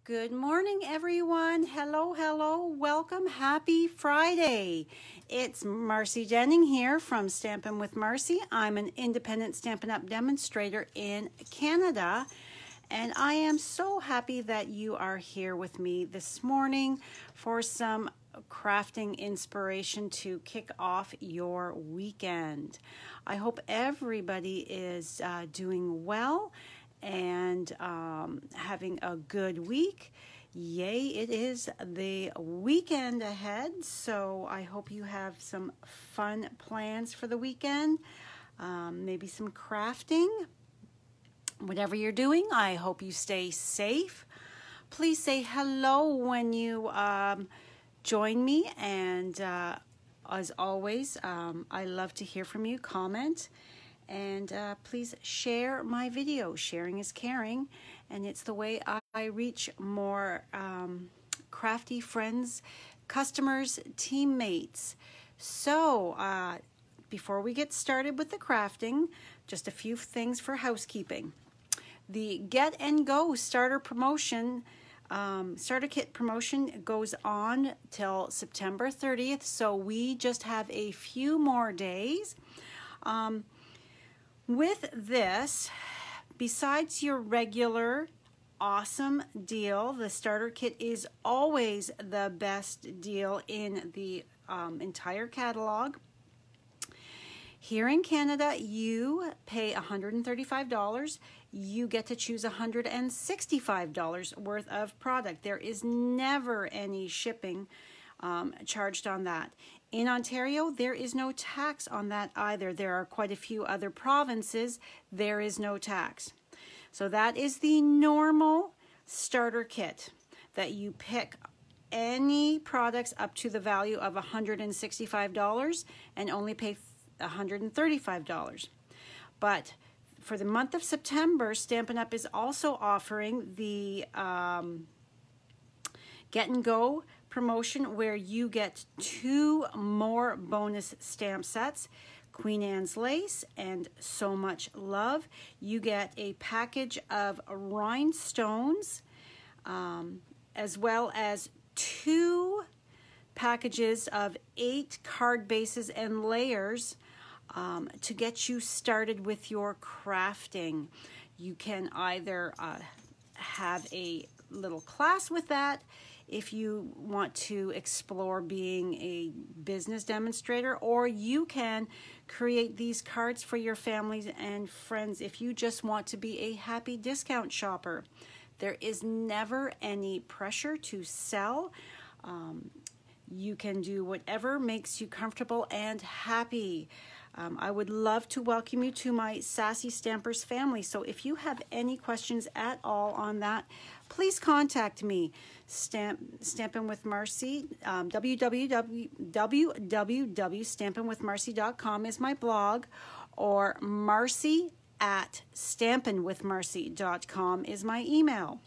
Good morning, everyone. Hello, hello. Welcome. Happy Friday. It's Marcy Jennings here from Stampin' with Marcy. I'm an independent Stampin' Up! Demonstrator in Canada, and I am so happy that you are here with me this morning for some crafting inspiration to kick off your weekend. I hope everybody is doing well and having a good week. Yay, it is the weekend ahead, so I hope you have some fun plans for the weekend, maybe some crafting. Whatever you're doing, I hope you stay safe. Please say hello when you join me, and as always, I love to hear from you. Comment. And please share my video. Sharing is caring, and it's the way I reach more crafty friends, customers, teammates. So before we get started with the crafting, just a few things for housekeeping. The Get and Go starter promotion, starter kit promotion goes on till September 30th, so we just have a few more days. With this, besides your regular awesome deal, the starter kit is always the best deal in the entire catalog. Here in Canada, you pay $135. You get to choose $165 worth of product. There is never any shipping charged on that. In Ontario, there is no tax on that either. There are quite a few other provinces. There is no tax. So that is the normal starter kit that you pick any products up to the value of $165 and only pay $135. But for the month of September, Stampin' Up! Is also offering the Get and Go promotion where you get 2 more bonus stamp sets, Queen Anne's Lace and So Much Love. You get a package of rhinestones as well as 2 packages of 8 card bases and layers to get you started with your crafting. You can either have a little class with that if you want to explore being a business demonstrator, or you can create these cards for your families and friends if you just want to be a happy discount shopper. There is never any pressure to sell. You can do whatever makes you comfortable and happy. I would love to welcome you to my Sassy Stampers family. So if you have any questions at all on that, please contact me. Stampin' with Marcy, www.stampinwithmarcy.com is my blog, or marcy@stampinwithmarcy.com is my email.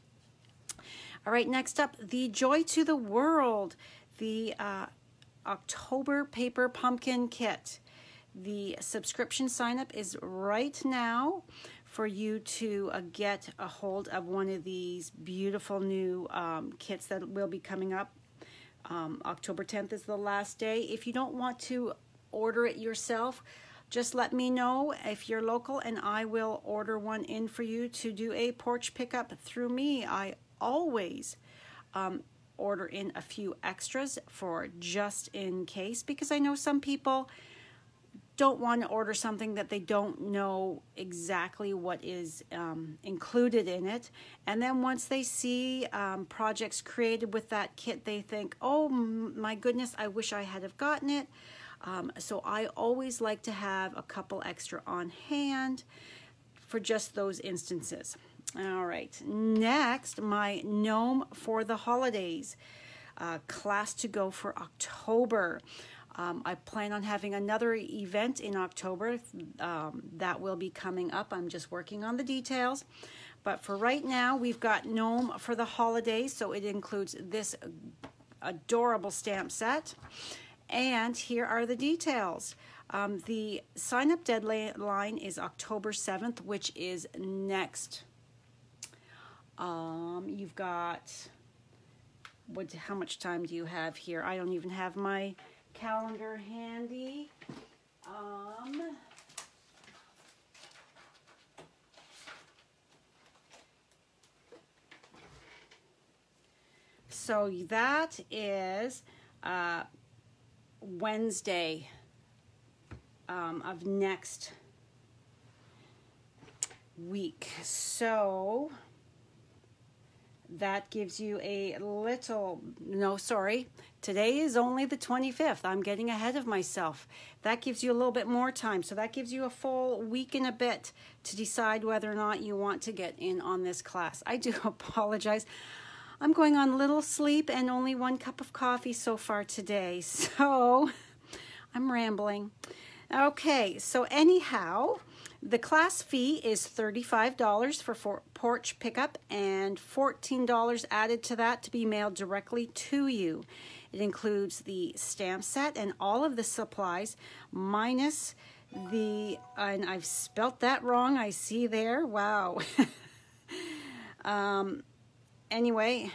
All right, next up, the Joy to the World, the October Paper Pumpkin Kit. The subscription sign-up is right now for you to get a hold of one of these beautiful new kits that will be coming up. October 10th is the last day. If you don't want to order it yourself, just let me know if you're local and I will order one in for you to do a porch pickup through me. I always order in a few extras for just in case, because I know some people don't want to order something that they don't know exactly what is included in it, and then once they see projects created with that kit, they think, oh my goodness, I wish I had have gotten it. So I always like to have a couple extra on hand for just those instances. All right, next, my Gnome for the Holidays class to go for October. I plan on having another event in October that will be coming up. I'm just working on the details. But for right now, we've got Gnome for the Holidays, so it includes this adorable stamp set. And here are the details. The sign-up deadline is October 7th, which is next You've got, how much time do you have here? I don't even have my calendar handy. So that is Wednesday of next week. So that gives you a little, no, sorry, today is only the 25th. I'm getting ahead of myself. That gives you a little bit more time. So that gives you a full week and a bit to decide whether or not you want to get in on this class. I do apologize. I'm going on little sleep and only 1 cup of coffee so far today. So I'm rambling. Okay, so anyhow, the class fee is $35 for porch pickup and $14 added to that to be mailed directly to you. It includes the stamp set and all of the supplies minus the, and I've spelt that wrong, I see there, wow. Anyway,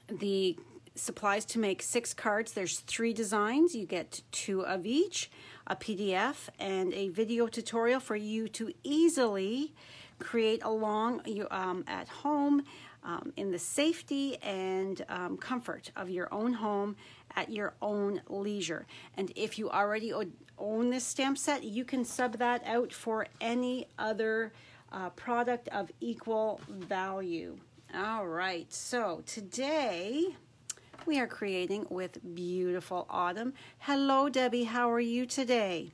the supplies to make 6 cards. There's 3 designs. You get 2 of each, a PDF, and a video tutorial for you to easily create along at home in the safety and comfort of your own home at your own leisure. And if you already own this stamp set, you can sub that out for any other product of equal value. All right, so today we are creating with Beautiful Autumn. Hello, Debbie, how are you today?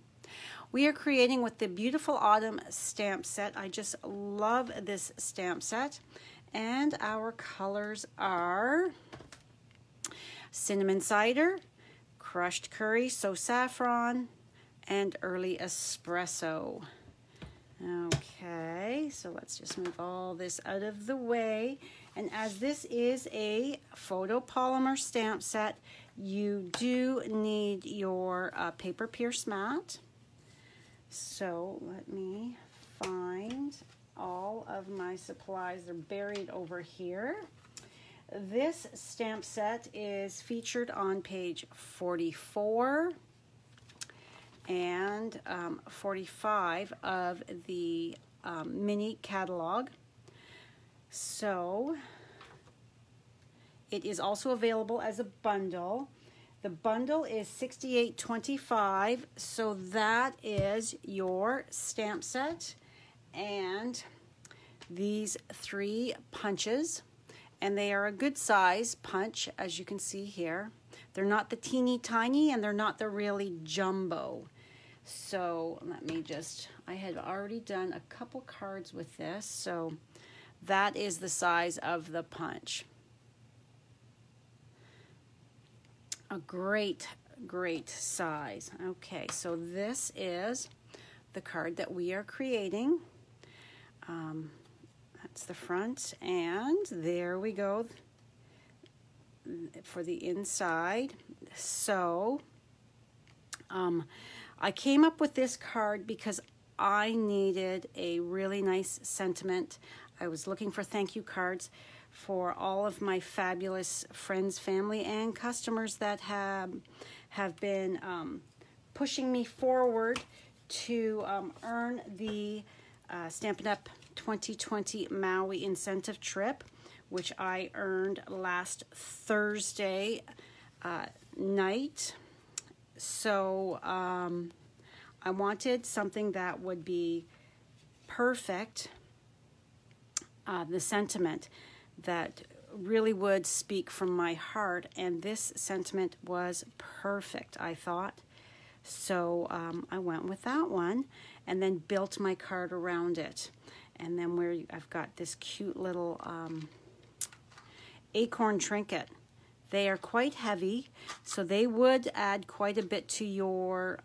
We are creating with the Beautiful Autumn stamp set. I just love this stamp set. And our colors are Cinnamon Cider, Crushed Curry, So Saffron, and Early Espresso. Okay, so let's just move all this out of the way. And as this is a photopolymer stamp set, you do need your paper pierce mat. So let me find all of my supplies. They're buried over here. This stamp set is featured on page 44 and 45 of the mini catalog. So it is also available as a bundle. The bundle is $68.25, so that is your stamp set and these 3 punches, and they are a good size punch, as you can see here. They're not the teeny tiny and they're not the really jumbo. So let me just, I had already done a couple cards with this, so that is the size of the punch. A great, great size. Okay, so this is the card that we are creating. That's the front, and there we go for the inside. So I came up with this card because I needed a really nice sentiment. I was looking for thank you cards for all of my fabulous friends, family, and customers that have been pushing me forward to earn the Stampin' Up! 2020 Maui incentive trip, which I earned last Thursday night. So I wanted something that would be perfect, the sentiment that really would speak from my heart, and this sentiment was perfect, I thought. So I went with that one and then built my card around it. And then where I've got this cute little acorn trinket. They are quite heavy, so they would add quite a bit to your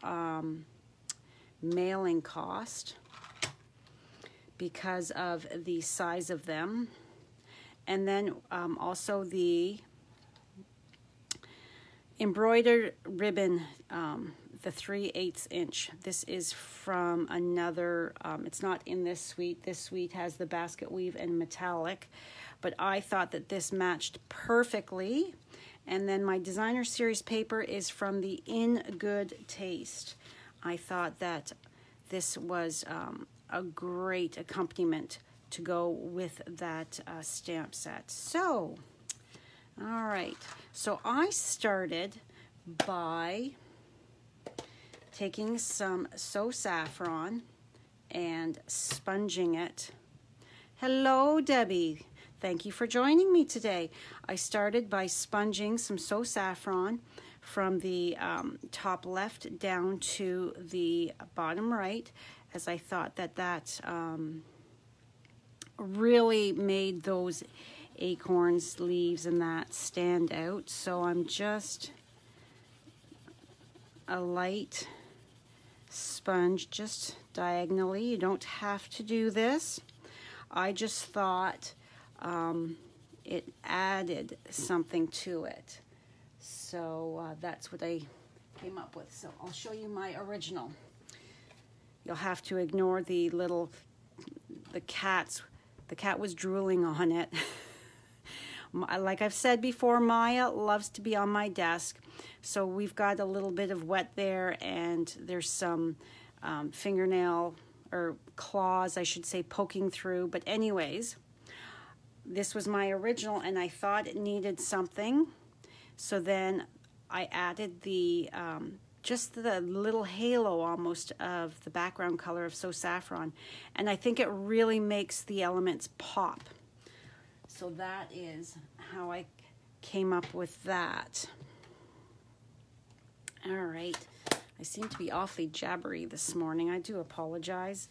mailing cost because of the size of them. And then also the embroidered ribbon the 3/8 inch. This is from another, it's not in this suite. This suite has the basket weave and metallic, but I thought that this matched perfectly. And then my designer series paper is from the In Good Taste. I thought that this was a great accompaniment to go with that stamp set. So, all right. So I started by taking some So Saffron and sponging it. Hello, Debbie. Thank you for joining me today. I started by sponging some So Saffron from the top left down to the bottom right, as I thought that that really made those acorns, leaves, and that stand out. So I'm just a light sponge just diagonally. You don't have to do this. I just thought it added something to it. So that's what I came up with. So I'll show you my original. You'll have to ignore the little, the cat was drooling on it. Like I've said before, Maya loves to be on my desk. So we've got a little bit of wet there, and there's some fingernail or claws, I should say, poking through. But anyways, this was my original, and I thought it needed something. So then I added the just the little halo almost of the background color of So Saffron, and I think it really makes the elements pop. So that is how I came up with that. All right, I seem to be awfully jabbery this morning. I do apologize.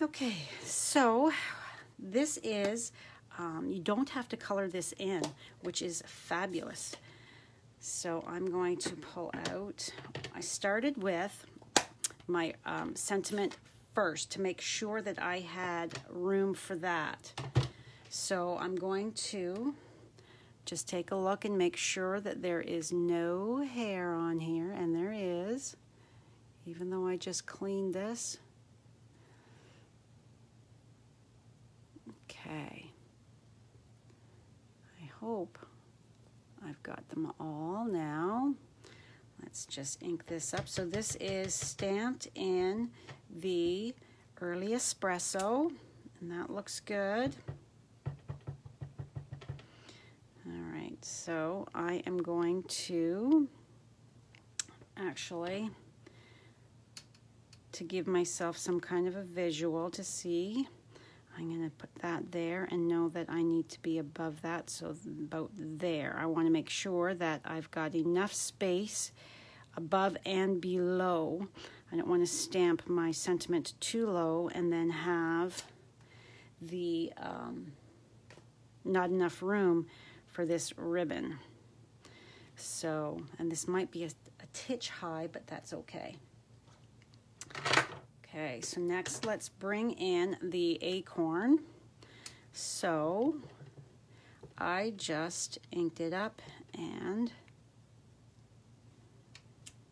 Okay, so this is, you don't have to color this in, which is fabulous. So I'm going to pull out, I started with my sentiment first to make sure that I had room for that. So I'm going to just take a look and make sure that there is no hair on here, and there is, even though I just cleaned this. Okay. I hope I've got them all now. Let's just ink this up. So this is stamped in the Early Espresso, and that looks good. All right, so I am going to actually, to give myself some kind of a visual to see, I'm going to put that there and know that I need to be above that, so about there. I want to make sure that I've got enough space above and below. I don't want to stamp my sentiment too low and then have the not enough room for this ribbon. So, and this might be a titch high, but that's okay. Okay, so next let's bring in the acorn. So I just inked it up and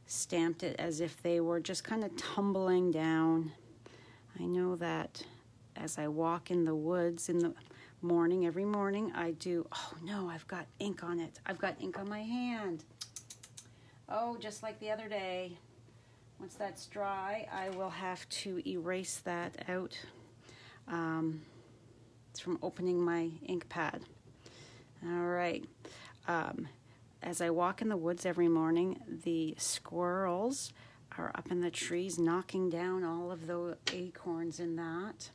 stamped it as if they were just kind of tumbling down. I know that as I walk in the woods in the morning, every morning I do, oh no, I've got ink on it. I've got ink on my hand. Oh, just like the other day. Once that's dry, I will have to erase that out. It's from opening my ink pad. All right. As I walk in the woods every morning, the squirrels are up in the trees knocking down all of the acorns in that.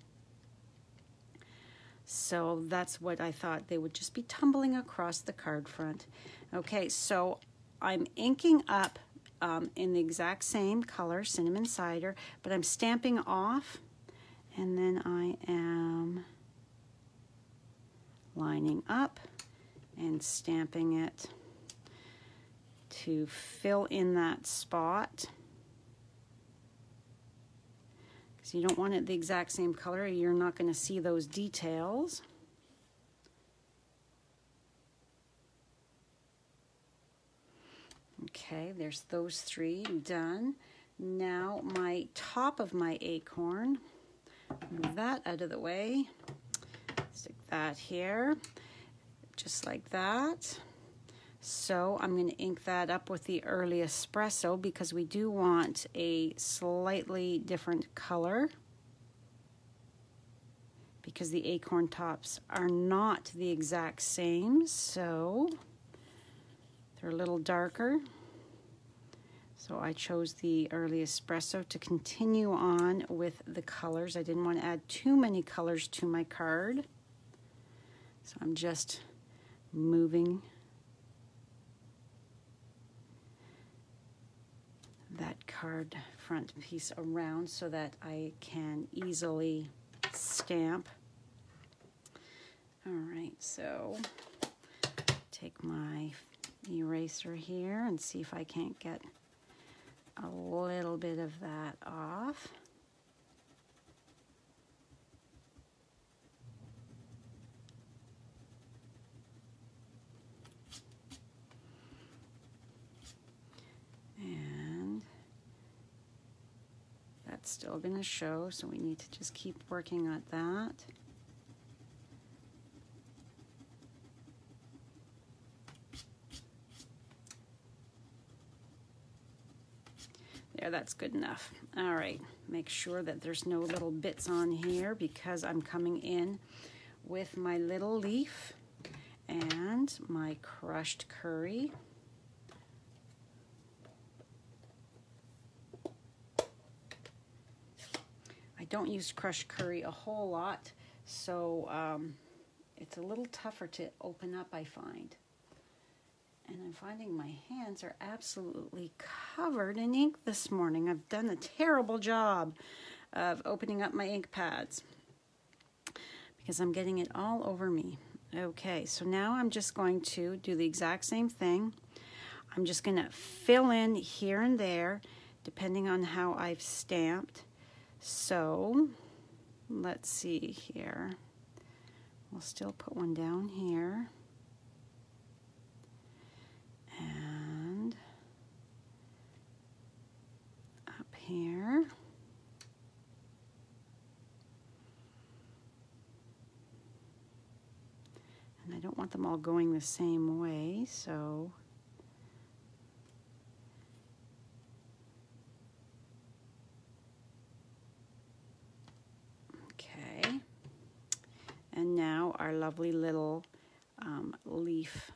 So that's what I thought. They would just be tumbling across the card front. Okay, so I'm inking up in the exact same color, cinnamon cider, but I'm stamping off, and then I am lining up and stamping it to fill in that spot. Because you don't want it the exact same color, you're not going to see those details. Okay, there's those 3 done. Now my top of my acorn, move that out of the way. Stick that here, just like that. So I'm going to ink that up with the Early Espresso because we do want a slightly different color, because the acorn tops are not the exact same, so they're a little darker. So I chose the Early Espresso to continue on with the colors. I didn't want to add too many colors to my card, so I'm just moving that card front piece around so that I can easily stamp. All right, so take my eraser here and see if I can't get a little bit of that off. And that's still going to show, so we need to just keep working at that. There, that's good enough. All right, make sure that there's no little bits on here because I'm coming in with my little leaf and my crushed curry. I don't use crushed curry a whole lot, so it's a little tougher to open up, I find. And I'm finding my hands are absolutely covered in ink this morning. I've done a terrible job of opening up my ink pads because I'm getting it all over me. Okay, so now I'm just going to do the exact same thing. I'm just going to fill in here and there depending on how I've stamped. So let's see here. We'll still put one down here. And up here. And I don't want them all going the same way, so okay. And now our lovely little leaf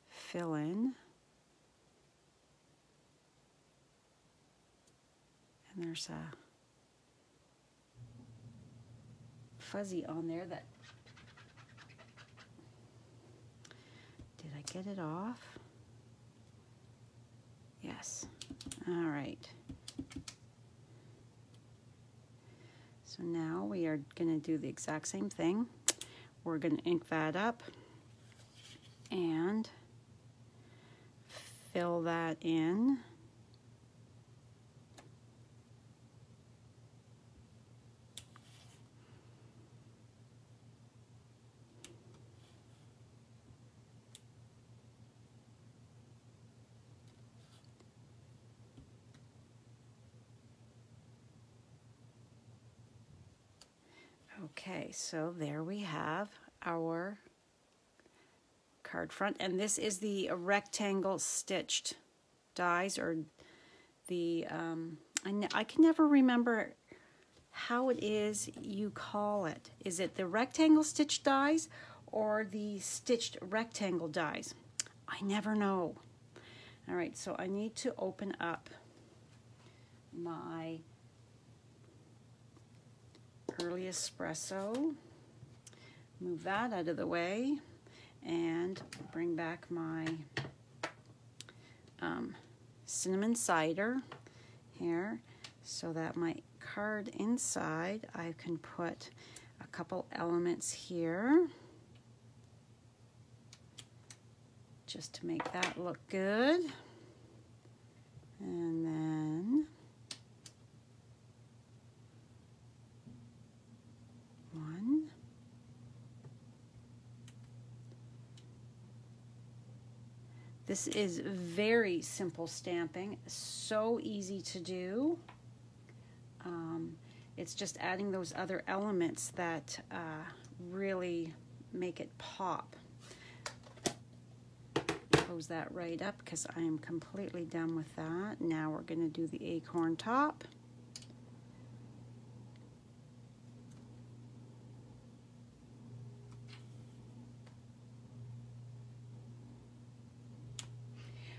fill in. And there's a fuzzy on there that, did I get it off? Yes. All right. So now we are going to do the exact same thing. We're going to ink that up and fill that in. Okay, so there we have our card front, and this is the rectangle stitched dies, or the I can never remember how it is you call it. Is it the rectangle stitched dies or the stitched rectangle dies? I never know. All right, so I need to open up my Early Espresso, move that out of the way, and bring back my cinnamon cider here so that my card inside I can put a couple elements here just to make that look good. And then one, This is very simple stamping, so easy to do. It's just adding those other elements that really make it pop. Close that right up because I am completely done with that. Now we're going to do the acorn top.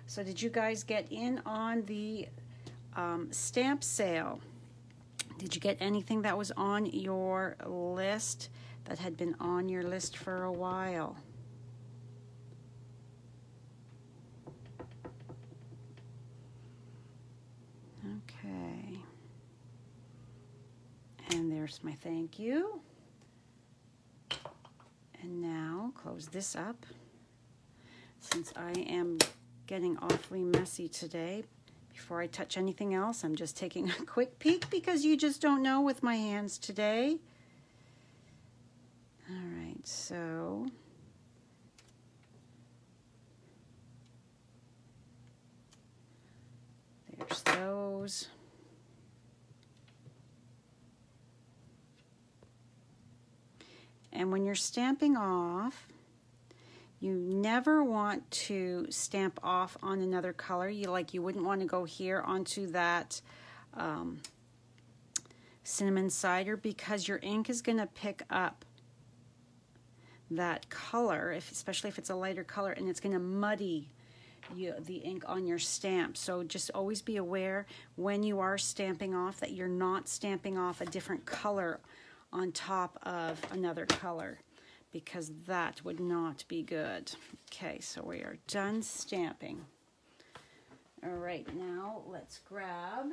So did you guys get in on the stamp sale? Did you get anything that was on your list that had been on your list for a while? Okay. And there's my thank you. And now close this up. Since I am getting awfully messy today, before I touch anything else, I'm just taking a quick peek because you just don't know with my hands today. All right, so there's those. And when you're stamping off, you never want to stamp off on another color. You wouldn't want to go here onto that cinnamon cider because your ink is going to pick up that color, especially if it's a lighter color, and it's going to muddy the ink on your stamp. So just always be aware when you are stamping off that you're not stamping off a different color on top of another color, because that would not be good. Okay, so we are done stamping. All right, now let's grab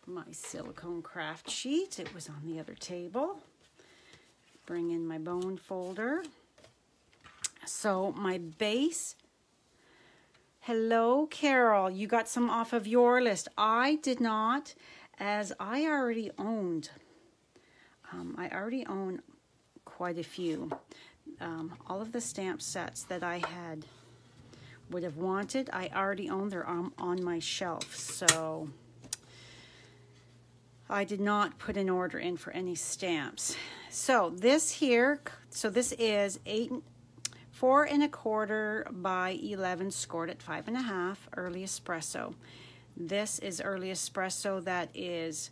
my silicone craft sheet. It was on the other table. Bring in my bone folder. So my base, hello Carol, you got some off of your list. I did not, as I already owned. I already own quite a few. All of the stamp sets that I would have wanted, I already own. They're on my shelf, so I did not put an order in for any stamps. So this here, this is 4 1/4 by 11 scored at 5 1/2 early espresso. This is early espresso that is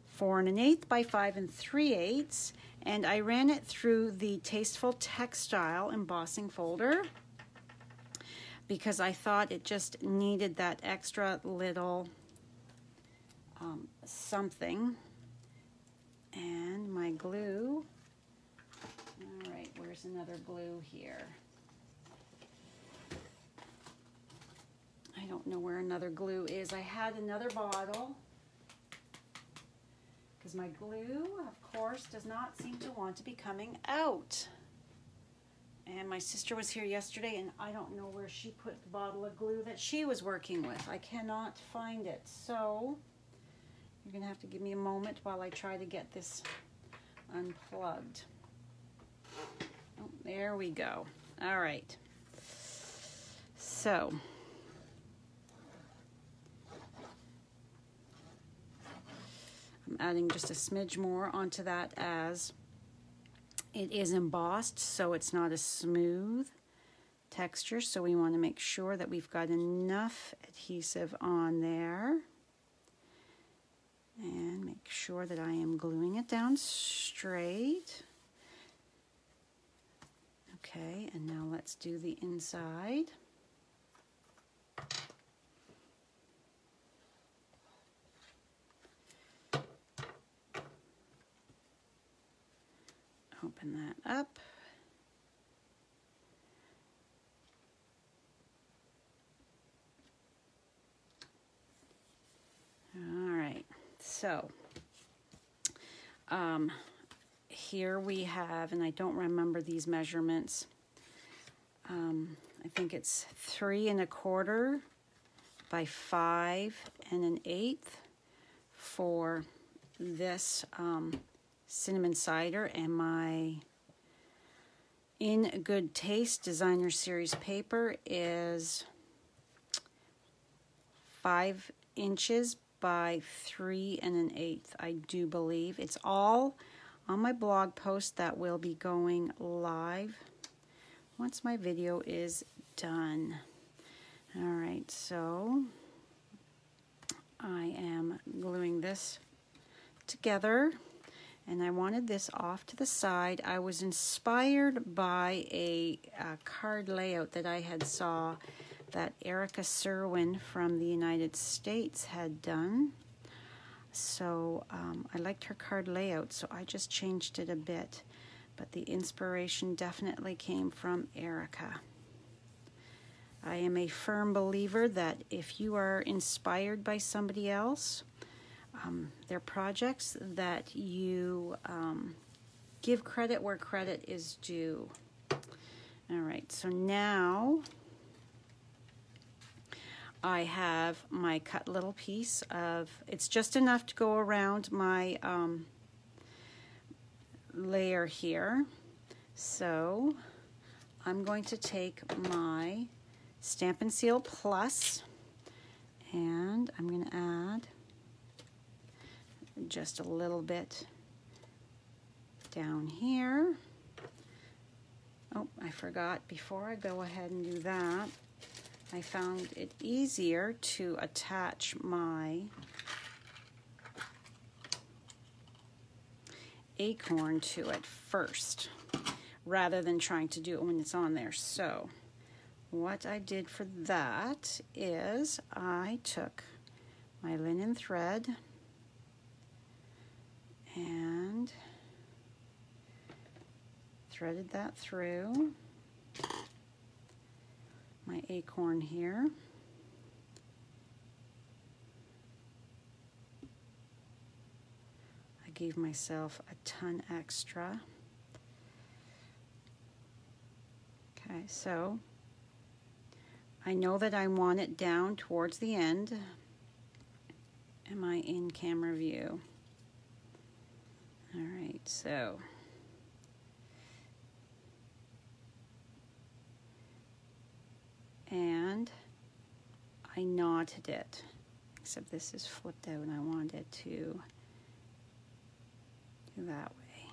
4 1/8 by 5 3/8, and I ran it through the Tasteful Textile embossing folder because I thought it just needed that extra little something. And my glue, all right, where's another glue here? I don't know where another glue is. I had another bottle, because my glue, of course, does not seem to want to be coming out. And my sister was here yesterday, and I don't know where she put the bottle of glue that she was working with. I cannot find it. So you're going to have to give me a moment while I try to get this unplugged. Oh, there we go. All right. So I'm adding just a smidge more onto that as it is embossed, so it's not a smooth texture. So we want to make sure that we've got enough adhesive on there. And make sure that I am gluing it down straight. Okay, and now let's do the inside. Open that up. All right, so here we have, and I don't remember these measurements, I think it's 3 1/4 by 5 1/8 for this cinnamon cider, and my In Good Taste Designer Series paper is 5 inches by 3 1/8, I do believe. It's all on my blog post that will be going live once my video is done. All right, so I am gluing this together, and I wanted this off to the side. I was inspired by a card layout that I had saw that Erica Serwin from the United States had done. So I liked her card layout, so I just changed it a bit. But the inspiration definitely came from Erica. I am a firm believer that if you are inspired by somebody else, their projects, that you give credit where credit is due. All right, so now I have my cut little piece of, it's just enough to go around my layer here. So I'm going to take my Stampin' Seal Plus, and I'm going to add just a little bit down here. Oh, I forgot, before I go ahead and do that, I found it easier to attach my acorn to it first, rather than trying to do it when it's on there. So what I did for that is I took my linen thread and threaded that through my acorn here. I gave myself a ton extra. Okay, so I know that I want it down towards the end. Am I in camera view? All right, so and I knotted it, except this is flipped out and I want it to do that way.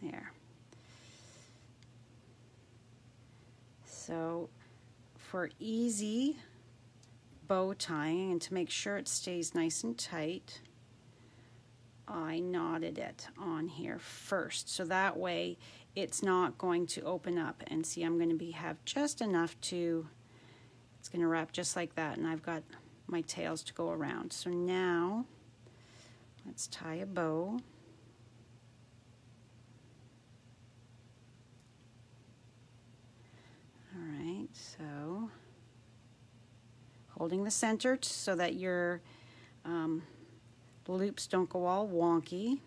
There. So for easy bow tying and to make sure it stays nice and tight, I knotted it on here first, so that way it's not going to open up. And see, I'm going to have just enough to, it's going to wrap just like that, and I've got my tails to go around. So now let's tie a bow. All right, so holding the center so that your loops don't go all wonky.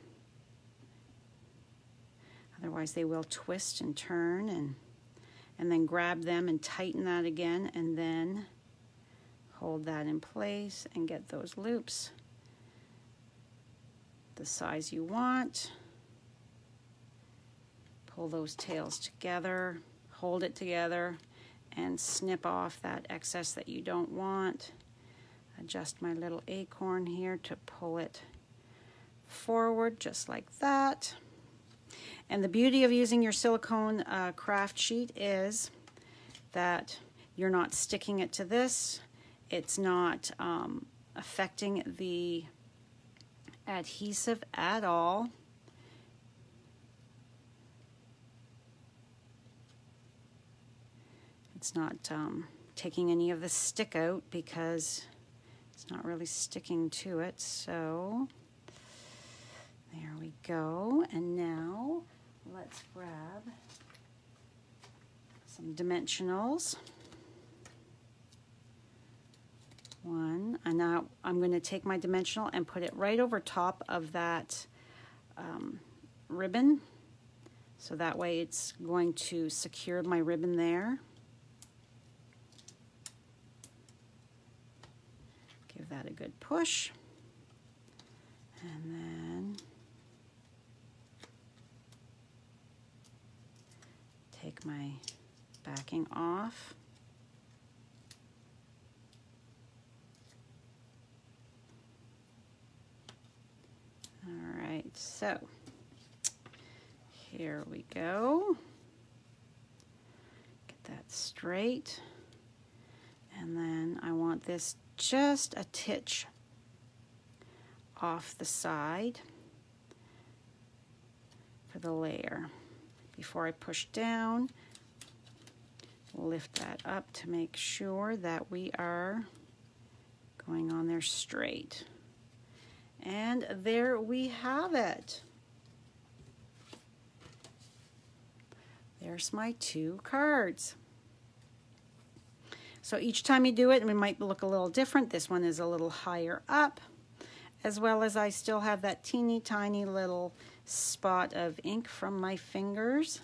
Otherwise they will twist and turn, and then grab them and tighten that again, and then hold that in place and get those loops the size you want. Pull those tails together, hold it together, and snip off that excess that you don't want. Adjust my little acorn here to pull it forward just like that. And the beauty of using your silicone craft sheet is that you're not sticking it to this. It's not affecting the adhesive at all. It's not taking any of the stick out because it's not really sticking to it. So there we go. And now let's grab some dimensionals. One, and now I'm going to take my dimensional and put it right over top of that ribbon, so that way it's going to secure my ribbon there. Give that a good push, and then my backing off. All right, so here we go. Get that straight. And then I want this just a titch off the side for the layer. Before I push down, lift that up to make sure that we are going on there straight. And there we have it. There's my 2 cards. So each time you do it, it might look a little different. This one is a little higher up, as well as I still have that teeny tiny little spot of ink from my fingers.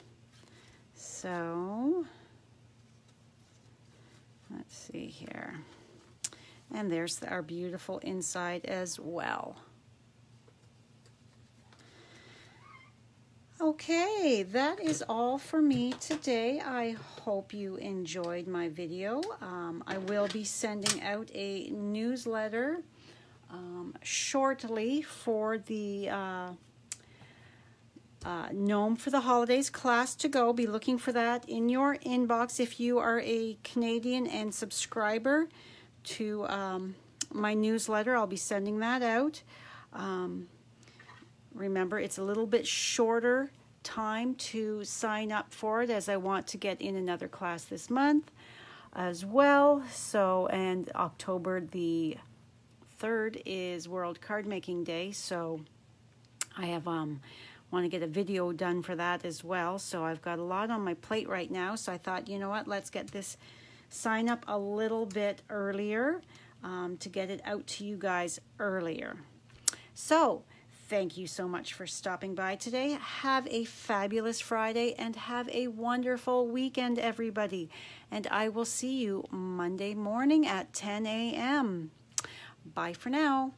So let's see here. And there's our beautiful inside as well. Okay, that is all for me today. I hope you enjoyed my video. I will be sending out a newsletter shortly for the Gnome for the Holidays class to go. Be looking for that in your inbox if you are a Canadian and subscriber to my newsletter. I'll be sending that out. Remember, it's a little bit shorter time to sign up for it, as I want to get in another class this month as well. So, and October the 3rd is World Card Making Day, so I have want to get a video done for that as well. So I've got a lot on my plate right now, so I thought, you know what, let's get this sign up a little bit earlier to get it out to you guys earlier. So thank you so much for stopping by today. Have a fabulous Friday and have a wonderful weekend, everybody. And I will see you Monday morning at 10 a.m. Bye for now.